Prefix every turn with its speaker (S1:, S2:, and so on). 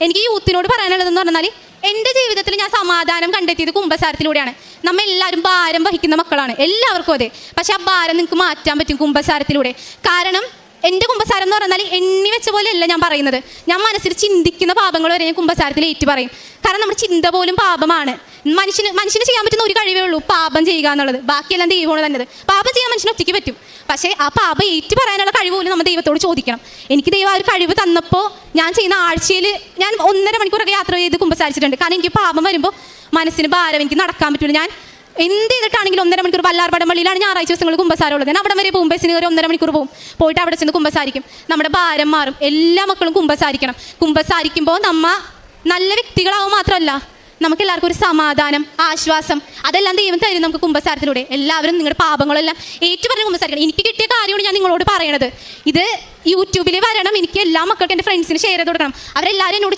S1: എനിക്ക് യൂത്തിനോട് പറയാനുള്ളതെന്ന് പറഞ്ഞാൽ എൻ്റെ ജീവിതത്തിൽ ഞാൻ സമാധാനം കണ്ടെത്തിയത് കുമ്പസാരത്തിലൂടെയാണ്. നമ്മൾ എല്ലാവരും ഭാരം വഹിക്കുന്ന മക്കളാണ്, എല്ലാവർക്കും അതെ. പക്ഷെ ആ ഭാരം നിങ്ങൾക്ക് മാറ്റാൻ പറ്റും കുമ്പസാരത്തിലൂടെ. കാരണം എൻ്റെ കുമ്പസാരം എന്ന് പറഞ്ഞാൽ എണ്ണി വെച്ച പോലെയല്ല ഞാൻ പറയുന്നത്. ഞാൻ മനസ്സിൽ ചിന്തിക്കുന്ന പാപങ്ങൾ വരെ ഞാൻ കുമ്പസാരത്തിൽ ഏറ്റു പറയും. കാരണം നമ്മുടെ ചിന്ത പോലും പാപമാണ്. മനുഷ്യന് ചെയ്യാൻ പറ്റുന്ന ഒരു കഴിവേ ഉള്ളൂ, പാപം ചെയ്യുക എന്നുള്ളത്. ബാക്കിയെല്ലാം ദൈവമാണ് തന്നത്. പാപം ചെയ്യാൻ മനുഷ്യന് ഒറ്റയ്ക്ക് പറ്റും. പക്ഷേ ആ പാപം ഏറ്റു പറയാനുള്ള കഴിവ് പോലും നമ്മൾ ദൈവത്തോട് ചോദിക്കണം. എനിക്ക് ദൈവം ആ ഒരു കഴിവ് തന്നപ്പോൾ ഞാൻ ചെയ്യുന്ന ആഴ്ചയിൽ ഞാൻ 1.5 മണിക്കൂറൊക്കെ യാത്ര ചെയ്ത് കുമ്പസാരിച്ചിട്ടുണ്ട്. കാരണം എനിക്ക് പാപം വരുമ്പോൾ മനസ്സിന് ഭാരം, എനിക്ക് നടക്കാൻ പറ്റില്ല. ഞാൻ എന്ത് ചെയ്തിട്ടാണെങ്കിലും 1.5 മണിക്കൂർ വല്ലാർപാടം പള്ളിയിലാണ് ഞായറാഴ്ച ദിവസങ്ങൾ കുമ്പസാരം ഉള്ളത്. ഞാൻ അവിടെ വരെ പോകും, ബസ്സിന് കയറി 1.5 മണിക്കൂർ പോകും. പോയിട്ട് അവിടെ ചെന്ന് കുമ്പസാരിക്കും. നമ്മുടെ ഭാരം മാറും. എല്ലാ മക്കളും കുമ്പസാരിക്കണം. കുമ്പസാരിക്കുമ്പോൾ നല്ല വ്യക്തികളാവും മാത്രമല്ല, നമുക്ക് എല്ലാവർക്കും ഒരു സമാധാനം, ആശ്വാസം, അതെല്ലാം ദൈവം തരും നമുക്ക് കുമ്പസാരത്തിലൂടെ. എല്ലാവരും നിങ്ങളുടെ പാപങ്ങളെല്ലാം ഏറ്റുപറഞ്ഞ് കുമ്പസാരിക്കണം. എനിക്ക് കിട്ടിയ കാര്യമാണ് ഞാൻ നിങ്ങളോട് പറയണത്. ഇത് യൂട്യൂബിൽ വരണം. എനിക്ക് എല്ലാ മക്കൾക്കും എൻ്റെ ഫ്രണ്ട്സിന് ഷെയർ ചെയ്ത് കൊടുക്കണം. അവരെല്ലാവരും എന്നോട്